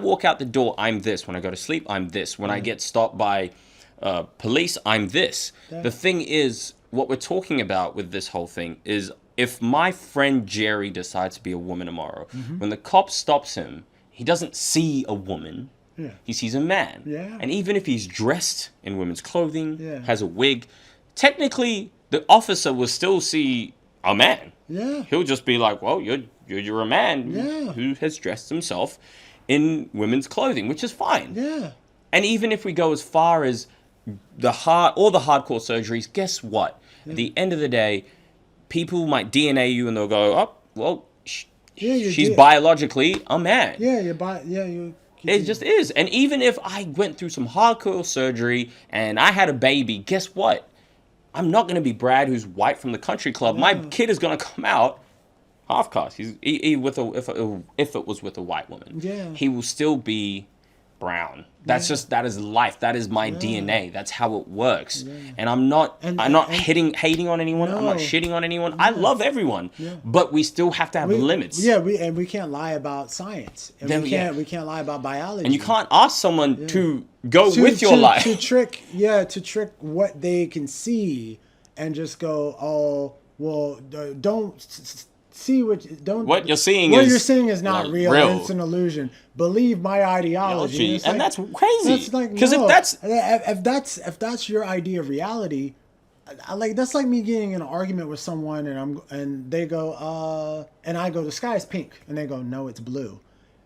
walk out the door, I'm this. When I go to sleep, I'm this. When I get stopped by police, I'm this. The thing is, what we're talking about with this whole thing is, if my friend Jerry decides to be a woman tomorrow, when the cop stops him, he doesn't see a woman. Yeah. He sees a man. Yeah. And even if he's dressed in women's clothing, Yeah. has a wig, technically the officer will still see a man. Yeah. He'll just be like, well, you're a man who has dressed himself in women's clothing, which is fine. Yeah. And even if we go as far as all the hardcore surgeries, guess what? At the end of the day, people might DNA you and they'll go, oh, well, she's biologically a man. Yeah, you It just is. And even if I went through some hardcore surgery and I had a baby, guess what? I'm not going to be Brad, who's white from the country club. My kid is going to come out half caste. If it was with a white woman, he will still be brown. That is life. That is my DNA. That's how it works. And I'm not hating on anyone. I'm not shitting on anyone. I love everyone. But we still have to have limits. Yeah, we can't lie about science. And we can't lie about biology. And you can't ask someone to go with your life. To trick what they can see and just go, oh, well, don't see what you're seeing is not real. It's an illusion. Believe my ideology. And that's crazy. That's like, because if that's your idea of reality, that's like me getting in an argument with someone and they go and I go, the sky is pink, and they go, no, it's blue,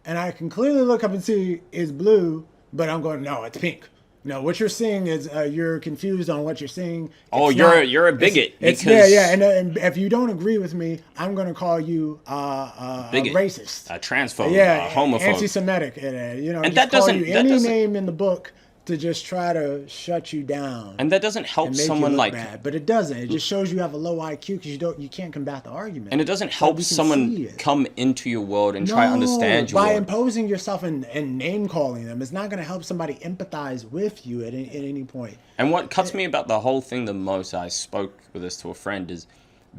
and I can clearly look up and see it's blue, but I'm going, no, it's pink. No, what you're seeing is you're confused on what you're seeing. You're a bigot. And if you don't agree with me, I'm going to call you a racist, a transphobe, a homophobe, anti-Semitic, and that doesn't any name in the book to just try to shut you down. And that doesn't help someone like bad, but it doesn't. It just shows you have a low IQ because you can't combat the argument. And it doesn't help someone come into your world and try to understand your by world. imposing yourself and name calling them. It's not going to help somebody empathize with you at any point. And what cuts me about the whole thing the most, I spoke with this to a friend, is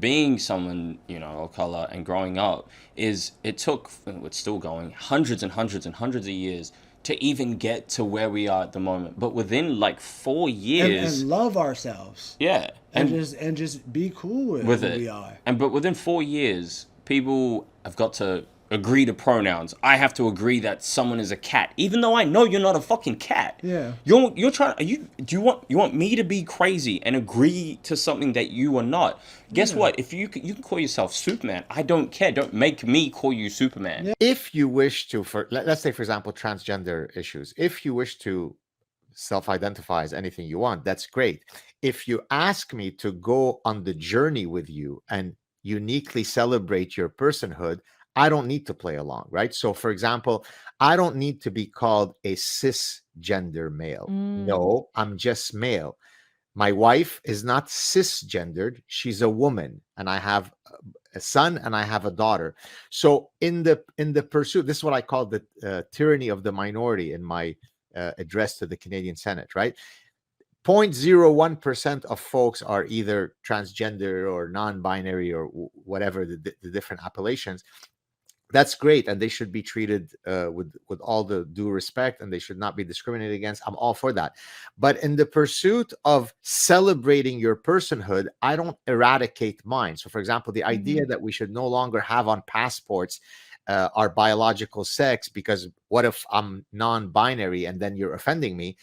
being someone, of color and growing up, is it took, it's still going, hundreds and hundreds and hundreds of years to even get to where we are at the moment. But within like 4 years, and love ourselves. Yeah. And just be cool with who we are. But within 4 years, people have got to agree to pronouns. I have to agree that someone is a cat, even though I know you're not a fucking cat. Yeah. You're trying. You want me to be crazy and agree to something that you are not? Guess what? If you can call yourself Superman, I don't care. Don't make me call you Superman. Yeah. If you wish to, let's say, for example, transgender issues, if you wish to self-identify as anything you want, that's great. If you ask me to go on the journey with you and uniquely celebrate your personhood, I don't need to play along, right? So, for example, I don't need to be called a cisgender male. No, I'm just male. My wife is not cisgendered. She's a woman, and I have a son and I have a daughter. So in the pursuit, this is what I call the tyranny of the minority in my address to the Canadian Senate, right? 0.01% of folks are either transgender or non-binary or whatever the different appellations. That's great, and they should be treated with all the due respect, and they should not be discriminated against. I'm all for that. But in the pursuit of celebrating your personhood, I don't eradicate mine. So, for example, the idea that we should no longer have on passports our biological sex, because what if I'm non-binary and then you're offending me?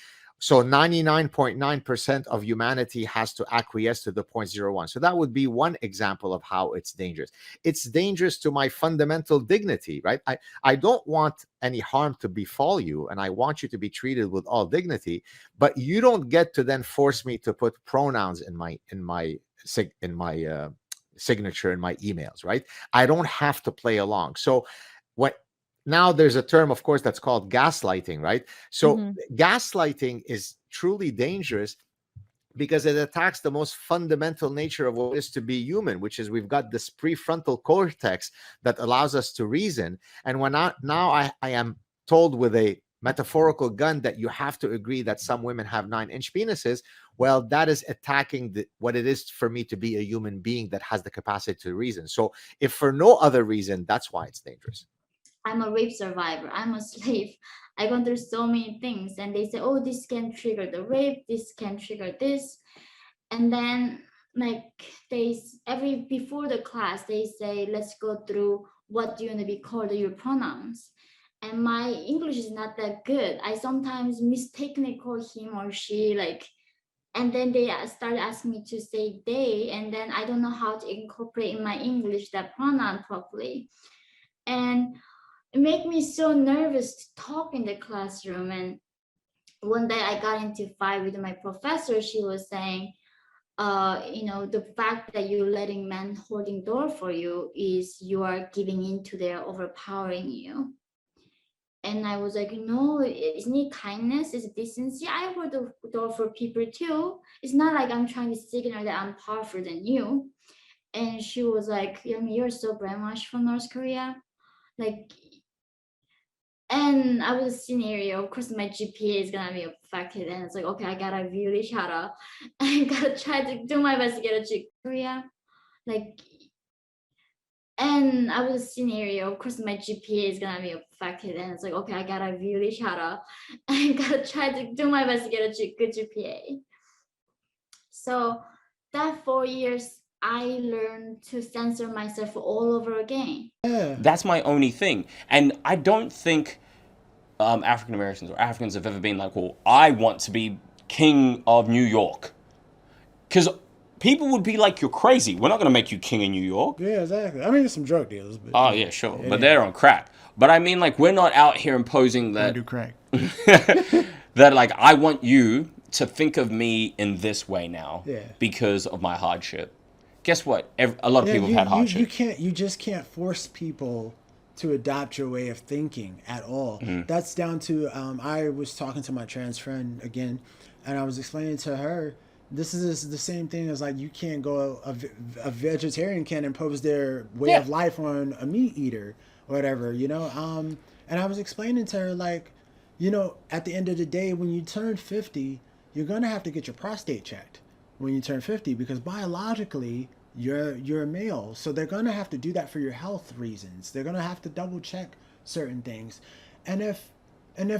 So 99.9% of humanity has to acquiesce to the 0.01. So that would be one example of how it's dangerous. It's dangerous to my fundamental dignity, right? I don't want any harm to befall you, and I want you to be treated with all dignity, but you don't get to then force me to put pronouns in my signature in my emails, right? I don't have to play along. So now there's a term, of course, that's called gaslighting, right? So gaslighting is truly dangerous because it attacks the most fundamental nature of what is to be human, which is we've got this prefrontal cortex that allows us to reason. And when I am told with a metaphorical gun that you have to agree that some women have 9-inch penises, well, that is attacking what it is for me to be a human being that has the capacity to reason. So if for no other reason, that's why it's dangerous. I'm a rape survivor. I'm a slave. I gone through so many things. And they say, oh, this can trigger the rape. This can trigger this. And then like every before the class, they say, let's go through what do you want to be called, your pronouns. And my English is not that good. I sometimes mistakenly call him or she, like, and then they started asking me to say they, and then I don't know how to incorporate in my English that pronoun properly. And it made me so nervous to talk in the classroom. And one day I got into a fight with my professor. She was saying, the fact that you're letting men holding door for you is you are giving in to their overpowering you. And I was like, no, isn't it kindness? Is it decency? I hold the door for people too. It's not like I'm trying to signal that I'm powerful than you. And she was like, I mean, you're so brainwashed from North Korea. Like, and I was a scenario, of course my GPA is gonna be affected, and it's like, okay, I gotta really I gotta try to do my best to get a Korea. Like, and I was a scenario, of course my GPA is gonna be affected, and it's like, okay, I gotta really I gotta try to do my best to get a good GPA. So that 4 years, I learned to censor myself all over again. Yeah. That's my only thing. And I don't think African Americans or Africans have ever been like, well, I want to be king of New York. Because people would be like, you're crazy. We're not going to make you king of New York. Yeah, exactly. I mean, there's some drug dealers. But, Oh, yeah, sure. But they're on crack. But I mean, like, we're not out here imposing I that. do crack. That, like, I want you to think of me in this way now. Yeah. Because of my hardship. Guess what? A lot of people have had hardship. You just can't force people to adopt your way of thinking at all. That's down to, I was talking to my trans friend again, and I was explaining to her, this is the same thing as like, you can't go, a vegetarian can't impose their way of life on a meat eater or whatever, you know? And I was explaining to her, like, you know, at the end of the day, when you turn 50, you're going to have to get your prostate checked when you turn 50, because biologically you're a male, so they're going to have to do that for your health reasons. They're going to have to double check certain things, and if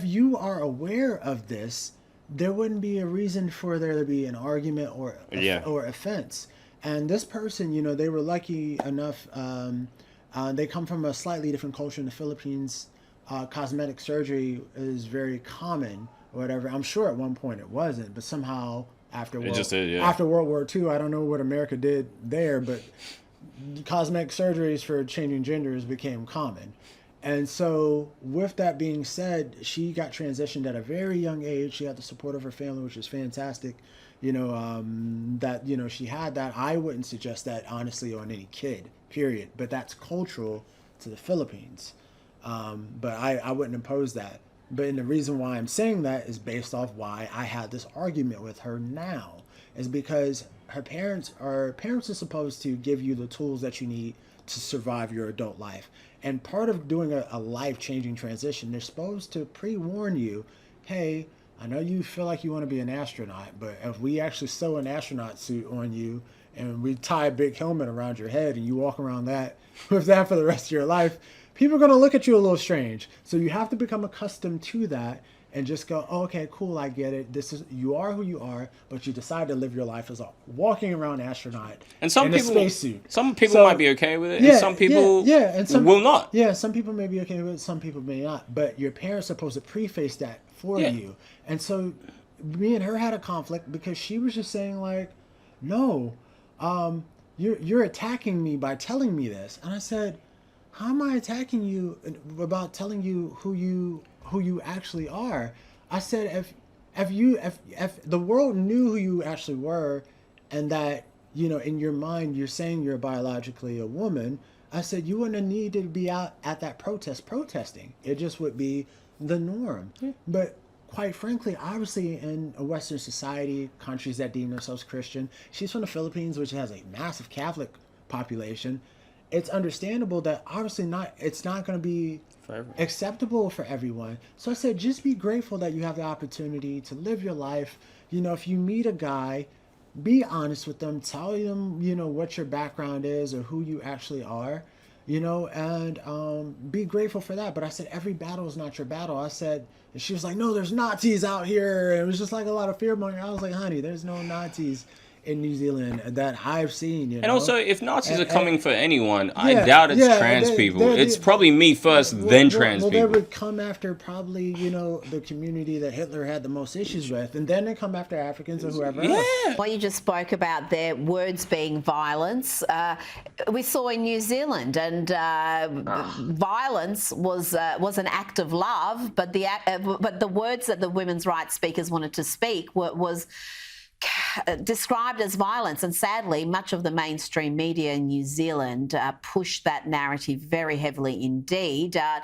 you are aware of this, there wouldn't be a reason for there to be an argument or offense. And this person, you know, they were lucky enough, they come from a slightly different culture in the Philippines. Cosmetic surgery is very common or whatever. I'm sure at one point it wasn't, but somehow after World War II, I don't know what America did there, but cosmetic surgeries for changing genders became common. And so with that being said, she got transitioned at a very young age. She had the support of her family, which is fantastic. You know, that, you know, she had that. I wouldn't suggest that, honestly, on any kid, period. But that's cultural to the Philippines. But I wouldn't impose that. But the reason why I'm saying that is based off why I had this argument with her now, is because her parents are supposed to give you the tools that you need to survive your adult life. And part of doing a life-changing transition, they're supposed to pre-warn you, hey, I know you feel like you want to be an astronaut, but if we actually sew an astronaut suit on you and we tie a big helmet around your head and you walk around that with that for the rest of your life, people are going to look at you a little strange. So you have to become accustomed to that and just go, oh, okay, cool, I get it. You are who you are, but you decide to live your life as a walking around astronaut and in a spacesuit. Some people might be okay with it, and some people will not. Yeah, some people may be okay with it, some people may not. But your parents are supposed to preface that for you. And so me and her had a conflict because she was just saying, like, no, you're attacking me by telling me this. And I said, how am I attacking you about telling you who you actually are? I said, if the world knew who you actually were, and that, you know, in your mind you're saying you're biologically a woman, I said you wouldn't need to be out at that protesting. It just would be the norm. But quite frankly, obviously in a Western society, countries that deem themselves Christian, she's from the Philippines, which has a massive Catholic population. It's understandable that obviously it's not going to be acceptable for everyone. So I said, just be grateful that you have the opportunity to live your life. You know, if you meet a guy, be honest with them, tell them, you know, what your background is or who you actually are. and be grateful for that. But I said, every battle is not your battle. I said, and she was like, no, there's Nazis out here. And it was just like a lot of fear mongering. I was like, honey, there's no Nazis in New Zealand that I've seen. And also, if Nazis are coming for anyone, yeah, I doubt it's trans people. It's probably me first, then trans people. They would come after probably, the community that Hitler had the most issues with, and then they come after Africans or whoever else. What you just spoke about there, words being violence, we saw in New Zealand, and violence was an act of love, but the words that the women's rights speakers wanted to speak was described as violence, and sadly much of the mainstream media in New Zealand pushed that narrative very heavily indeed. I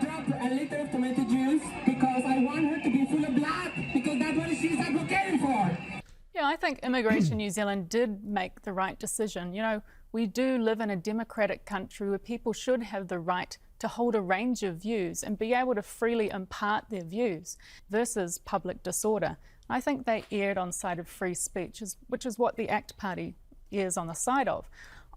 dropped a liter of tomato juice because I want her to be full of blood, because that's what she's advocating for. Yeah, I think Immigration New Zealand did make the right decision. We do live in a democratic country where people should have the right to hold a range of views and be able to freely impart their views versus public disorder. I think they erred on the side of free speech, which is what the ACT Party errs on the side of.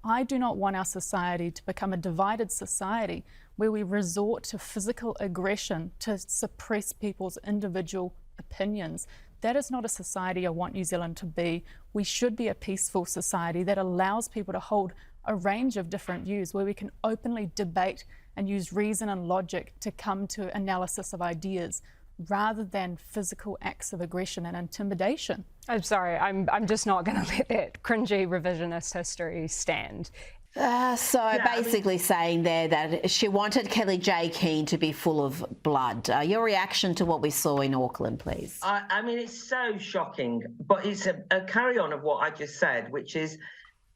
I do not want our society to become a divided society where we resort to physical aggression to suppress people's individual opinions. That is not a society I want New Zealand to be. We should be a peaceful society that allows people to hold a range of different views, where we can openly debate and use reason and logic to come to analysis of ideas, rather than physical acts of aggression and intimidation. I'm sorry, I'm just not going to let that cringy revisionist history stand. Basically saying there that she wanted Kellie-Jay Keen to be full of blood. Your reaction to what we saw in Auckland, please. I mean, it's so shocking, but it's a carry-on of what I just said, which is,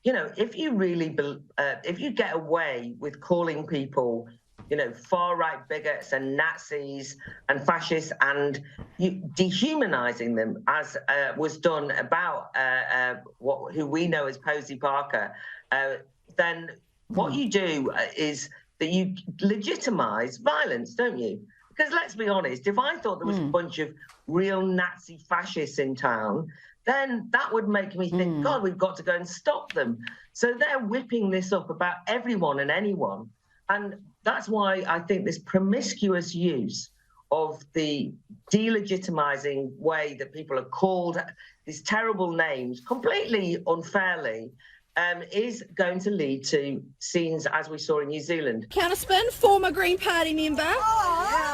if you really, if you get away with calling people far-right bigots and Nazis and fascists, and you dehumanizing them, as was done about who we know as Posey Parker, then what you do is that you legitimize violence, don't you? Because let's be honest, if I thought there was a bunch of real Nazi fascists in town, then that would make me think, God, we've got to go and stop them. So they're whipping this up about everyone and anyone. And that's why I think this promiscuous use of the delegitimizing way that people are called these terrible names completely unfairly is going to lead to scenes as we saw in New Zealand. Counterspin, former Green Party member.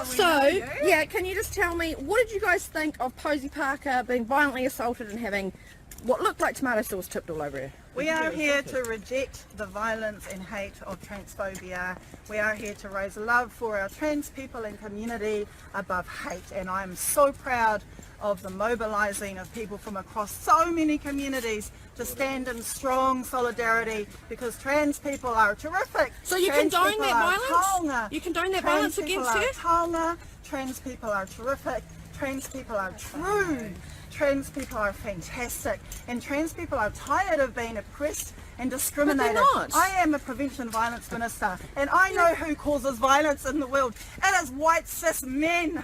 Can you just tell me, what did you guys think of Posey Parker being violently assaulted and having what looked like tomato sauce tipped all over her? We are here to reject the violence and hate of transphobia. We are here to raise love for our trans people and community above hate. And I'm so proud of the mobilising of people from across so many communities to stand in strong solidarity, because trans people are terrific. So you condone that violence? You condone that violence against her? Trans people are terrific. Trans people are true. Trans people are fantastic, and trans people are tired of being oppressed and discriminated. But they're not. I am a prevention violence minister, and I know who causes violence in the world. It is white cis men.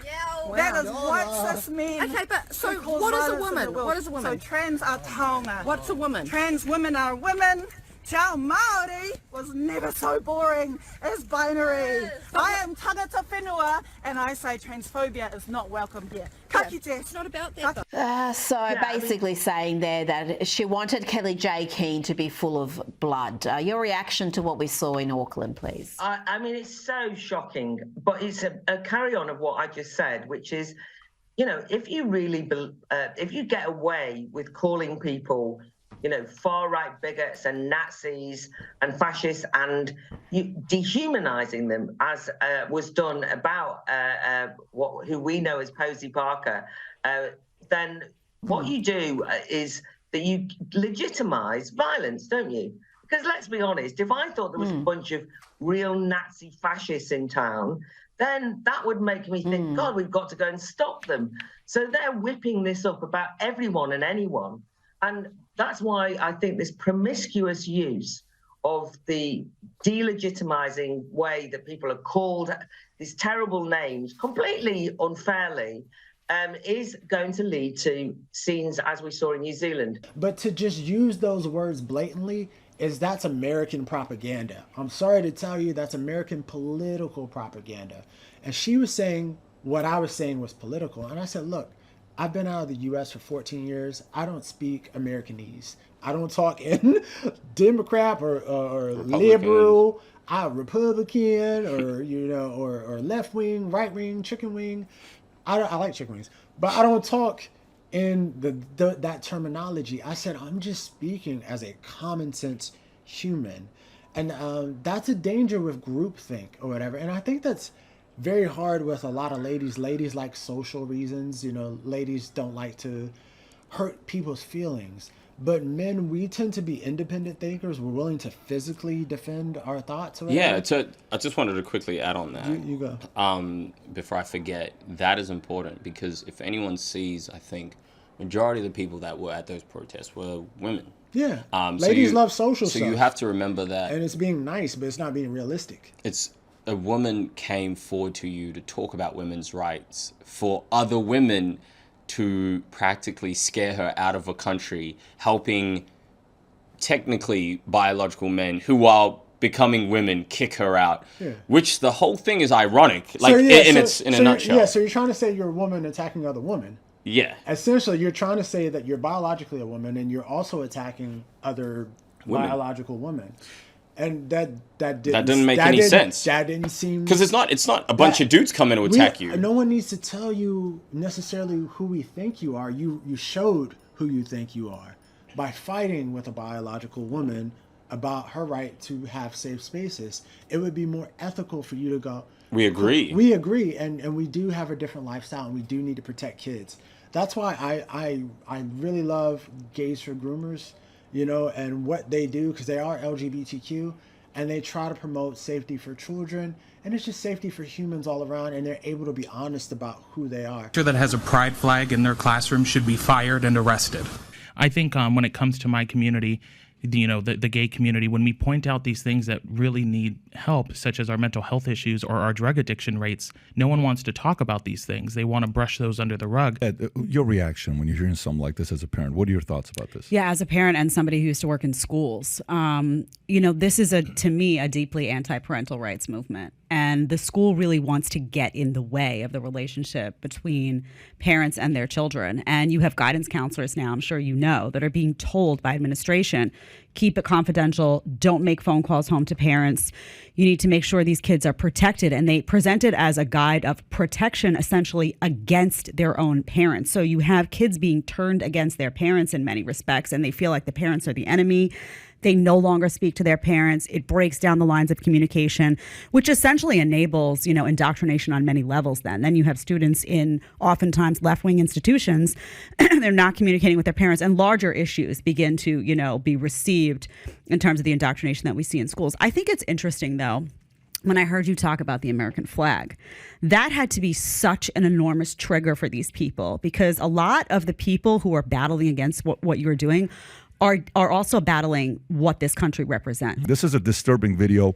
That is white cis men. Okay, but so what is a woman? What is a woman? So trans are taonga. What's a woman? Trans women are women. Te Ao Māori was never so boring as binary. I am tangata whenua, and I say transphobia is not welcome here. It's not about that. Basically saying there that she wanted Kellie-Jay Keen to be full of blood. Your reaction to what we saw in Auckland, please. I mean, it's so shocking, but it's a carry-on of what I just said, which is, if you really, if you get away with calling people far-right bigots and Nazis and fascists, and you dehumanizing them, as was done about who we know as Posey Parker, then what you do is that you legitimize violence, don't you? Because let's be honest, if I thought there was a bunch of real Nazi fascists in town, then that would make me think, God, we've got to go and stop them. So they're whipping this up about everyone and anyone. And that's why I think this promiscuous use of the delegitimizing way that people are called these terrible names completely unfairly is going to lead to scenes as we saw in New Zealand. But to just use those words blatantly is that's American propaganda. I'm sorry to tell you, that's American political propaganda. And she was saying what I was saying was political. And I said, look, I've been out of the U.S. for 14 years. I don't speak Americanese. I don't talk in Democrat or liberal, Republican, or or left wing, right wing, chicken wing. I like chicken wings, but I don't talk in that terminology. I said I'm just speaking as a common sense human, and that's a danger with groupthink or whatever. And I think that's very hard with a lot of ladies. Ladies like social reasons. Ladies don't like to hurt people's feelings. But men, we tend to be independent thinkers. We're willing to physically defend our thoughts. Or whatever. Yeah, I just wanted to quickly add on that. You go. Before I forget, that is important because if anyone sees, I think, majority of the people that were at those protests were women. Yeah. Ladies love social stuff. So you have to remember that. And it's being nice, but it's not being realistic. It's a woman came forward to you to talk about women's rights for other women to practically scare her out of a country, helping technically biological men who are becoming women kick her out, which the whole thing is ironic, like in a nutshell. Yeah, so you're trying to say you're a woman attacking other women. Yeah. Essentially, you're trying to say that you're biologically a woman and you're also attacking other biological women. And that didn't make any sense. That didn't seem, because it's not a bunch of dudes coming to attack you. No one needs to tell you necessarily who we think you are. You showed who you think you are by fighting with a biological woman about her right to have safe spaces. It would be more ethical for you to go, we agree. We agree, and we do have a different lifestyle, and we do need to protect kids. That's why I really love Gays for Groomers. And what they do, because they are LGBTQ, and they try to promote safety for children, and it's just safety for humans all around, and they're able to be honest about who they are. That has a pride flag in their classroom should be fired and arrested. I think when it comes to my community, the gay community, when we point out these things that really need help, such as our mental health issues or our drug addiction rates, no one wants to talk about these things. They want to brush those under the rug. Ed, your reaction when you're hearing something like this as a parent, what are your thoughts about this? Yeah, as a parent and somebody who used to work in schools, this is, to me, a deeply anti-parental rights movement. And the school really wants to get in the way of the relationship between parents and their children. And you have guidance counselors now, I'm sure you know, that are being told by administration, keep it confidential, don't make phone calls home to parents. You need to make sure these kids are protected. And they present it as a guide of protection, essentially, against their own parents. So you have kids being turned against their parents in many respects, and they feel like the parents are the enemy. They no longer speak to their parents. It breaks down the lines of communication, which essentially enables, indoctrination on many levels then. Then you have students in oftentimes left-wing institutions. They're not communicating with their parents, and larger issues begin to, be received in terms of the indoctrination that we see in schools. I think it's interesting, though, when I heard you talk about the American flag, that had to be such an enormous trigger for these people, because a lot of the people who are battling against what you're doing are also battling what this country represents. This is a disturbing video.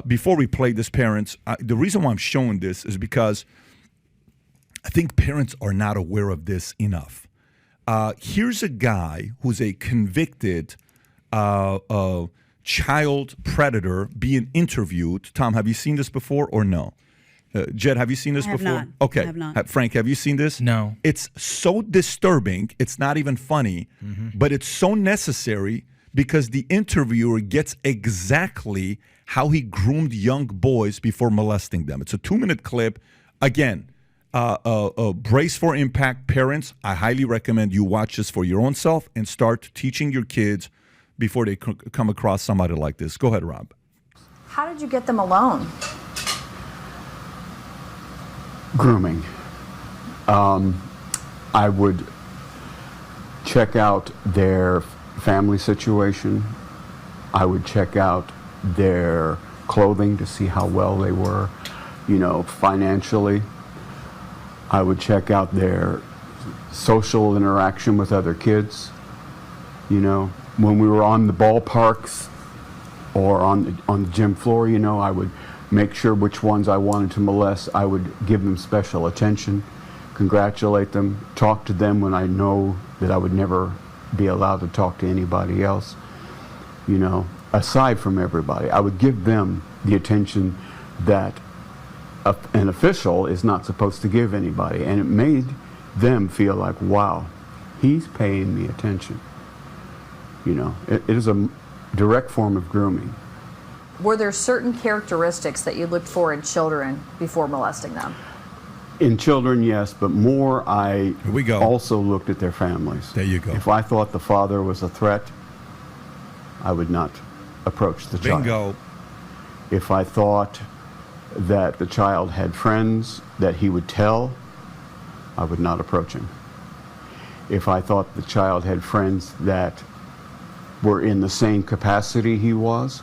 Before we play this, parents, the reason why I'm showing this is because I think parents are not aware of this enough. Here's a guy who's a convicted child predator being interviewed. Tom, have you seen this before or no? Jed, have you seen this before? Not. Okay. I have not. Frank, have you seen this? No. It's so disturbing. It's not even funny, but it's so necessary because the interviewer gets exactly how he groomed young boys before molesting them. It's a 2-minute clip. Again, brace for impact. Parents, I highly recommend you watch this for your own self and start teaching your kids before they come across somebody like this. Go ahead, Rob. How did you get them alone? Grooming. I would check out their family situation. I would check out their clothing to see how well they were, financially. I would check out their social interaction with other kids. When we were on the ballparks or on the gym floor, I would make sure which ones I wanted to molest. I would give them special attention, congratulate them, talk to them when I know that I would never be allowed to talk to anybody else. aside from everybody. I would give them the attention that an official is not supposed to give anybody. And it made them feel like, wow, he's paying me attention. You know, it is a direct form of grooming. Were there certain characteristics that you looked for in children before molesting them? In children, yes, but more I also looked at their families. There you go. If I thought the father was a threat, I would not approach the child. Bingo. If I thought that the child had friends that he would tell, I would not approach him. If I thought the child had friends that were in the same capacity he was,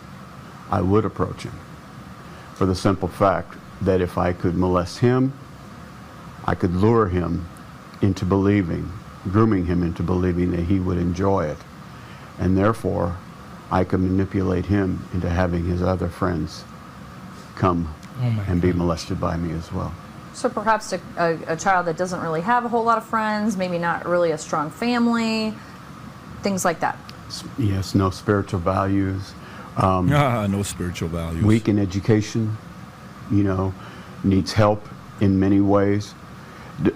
I would approach him. For the simple fact that if I could molest him, I could lure him into believing, grooming him into believing that he would enjoy it. And therefore, I could manipulate him into having his other friends come and be molested by me as well. So perhaps a child that doesn't really have a whole lot of friends, maybe not really a strong family, things like that. Yes, no spiritual values. No spiritual values. Weak in education, you know, needs help in many ways.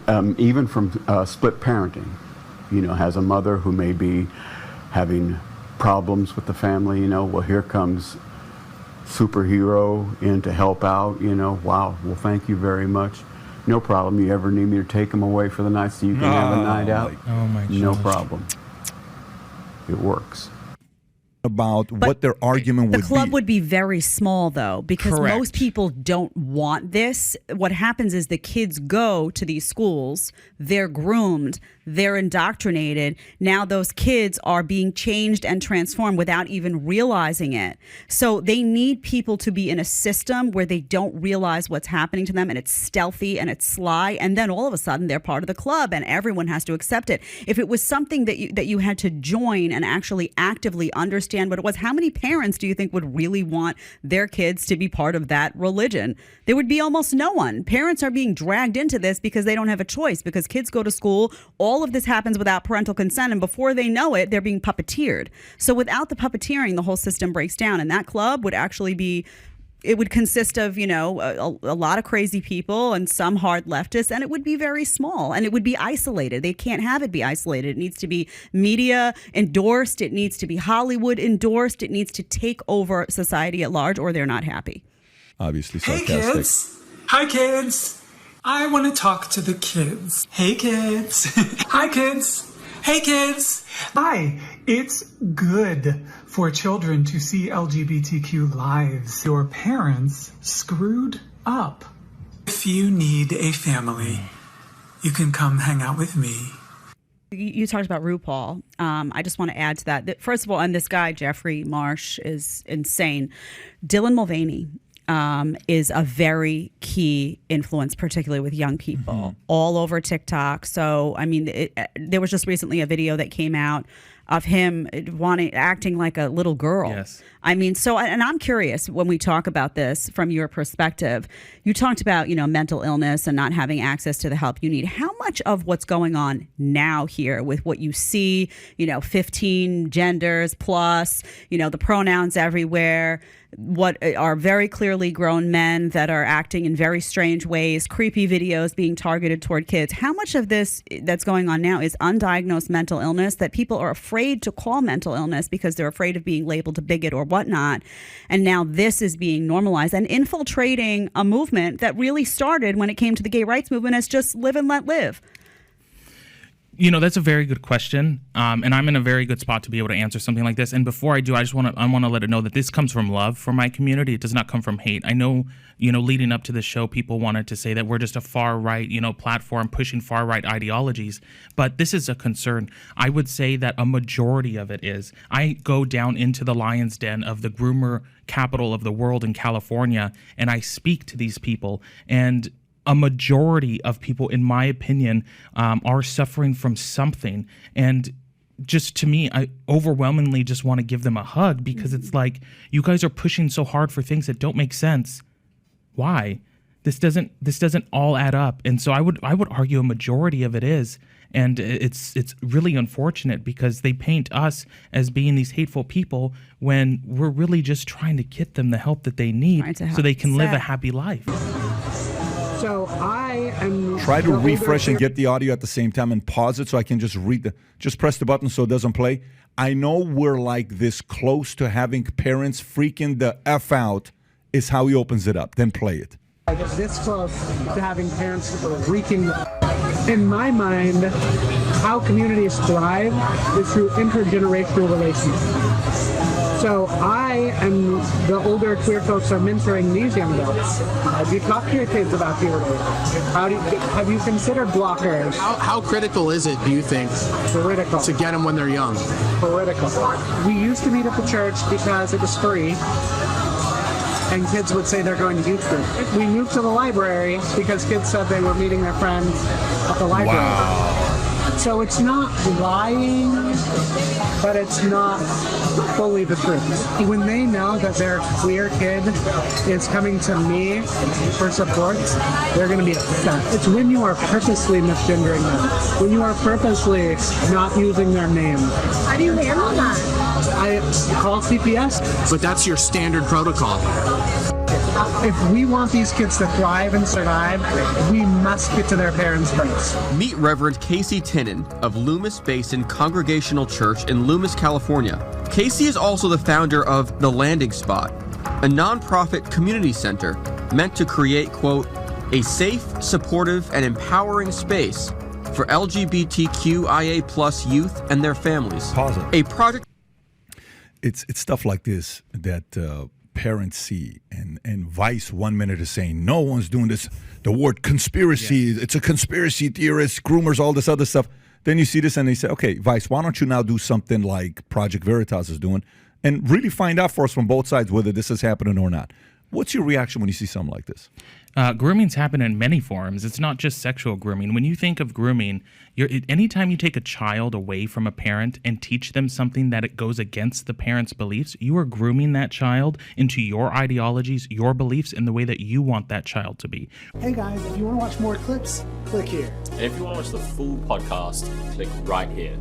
Even from split parenting, you know, has a mother who may be having problems with the family, you know, well, here comes superhero in to help out, you know, wow, well, thank you very much. No problem. You ever need me to take them away for the night so you can have a night out? Oh my gosh. No problem. It works. About what their argument would be. The club would be very small, though, because Correct. most people don't want this. What happens is the kids go to these schools, they're groomed, they're indoctrinated. Now those kids are being changed and transformed without even realizing it. So they need people to be in a system where they don't realize what's happening to them, and it's stealthy and it's sly, and then all of a sudden they're part of the club and everyone has to accept it. If it was something that you had to join and actually actively understand what it was, how many parents do you think would really want their kids to be part of that religion? There would be almost no one. Parents are being dragged into this because they don't have a choice, because kids go to school. All of this happens without parental consent, and before they know it, they're being puppeteered. So without the puppeteering, the whole system breaks down, and that club would actually be, it would consist of, you know, a lot of crazy people and some hard leftists, and it would be very small, and it would be isolated. They can't have it be isolated. It needs to be media endorsed. It needs to be Hollywood endorsed. It needs to take over society at large, or they're not happy. Obviously Hey sarcastic. kids. Hi kids. I want to talk to the kids. Hey kids. Hi kids. Hey kids. Hi. It's good for children to see LGBTQ lives. Your parents screwed up. If you need a family, you can come hang out with me. You talked about RuPaul. I just want to add to that. First of all, and this guy, Jeffrey Marsh, is insane. Dylan Mulvaney is a very key influence, particularly with young people, all over TikTok. So, I mean, there was just recently a video that came out of him acting like a little girl. Yes. I mean, so, and I'm curious when we talk about this from your perspective. You talked about, you know, mental illness and not having access to the help you need. How much of what's going on now here with what you see, you know, 15 genders plus, you know, the pronouns everywhere, what are very clearly grown men that are acting in very strange ways, creepy videos being targeted toward kids. How much of this that's going on now is undiagnosed mental illness that people are afraid to call mental illness because they're afraid of being labeled a bigot or whatnot? And now this is being normalized and infiltrating a movement that really started when it came to the gay rights movement as just live and let live. You know, that's a very good question, and I'm in a very good spot to be able to answer something like this. And before I do, I want to let it know that this comes from love for my community. It does not come from hate. I know, you know, leading up to this show, people wanted to say that we're just a far right, you know, platform pushing far right ideologies, but this is a concern. I would say that a majority of it is. I go down into the lion's den of the groomer capital of the world in California, and I speak to these people, and a majority of people, in my opinion, are suffering from something. And just to me, I overwhelmingly just want to give them a hug, because it's like, you guys are pushing so hard for things that don't make sense. Why? This doesn't all add up. And so I would argue a majority of it is. And it's really unfortunate because they paint us as being these hateful people when we're really just trying to get them the help that they need so they can live a happy life. So I am... Try to refresh and get the audio at the same time and pause it so I can just just press the button so it doesn't play. I know we're like this close to having parents freaking the F out is how he opens it up. Then play it. This close to having parents freaking... In my mind, how communities thrive is through intergenerational relationships. So I and the older queer folks are mentoring these young adults. Do you talk to your kids about puberty? Have you considered blockers? How critical is it, do you think, critical to get them when they're young? Critical. We used to meet at the church because it was free. And kids would say they're going to youth group. We moved to the library because kids said they were meeting their friends at the library. Wow. So it's not lying, but it's not fully the truth. When they know that their queer kid is coming to me for support, they're going to be upset. It's when you are purposely misgendering them, when you are purposely not using their name. How do you handle that? I call CPS. But that's your standard protocol. If we want these kids to thrive and survive, we must get to their parents first. Meet Reverend Casey Tinnen of Loomis Basin Congregational Church in Loomis, California. Casey is also the founder of The Landing Spot, a nonprofit community center meant to create, quote, a safe, supportive, and empowering space for LGBTQIA plus youth and their families. Pause it. A project... It's stuff like this that parents see, and Vice 1 minute is saying no one's doing this. The word conspiracy, it's a conspiracy theorist, groomers, all this other stuff. Then you see this and they say, okay, Vice, why don't you now do something like Project Veritas is doing and really find out for us from both sides whether this is happening or not. What's your reaction when you see something like this? Grooming's happen in many forms. It's not just sexual grooming. When you think of grooming, anytime you take a child away from a parent and teach them something that it goes against the parent's beliefs, you are grooming that child into your ideologies, your beliefs, and the way that you want that child to be. Hey guys, if you want to watch more clips, click here. And if you want to watch the full podcast, click right here.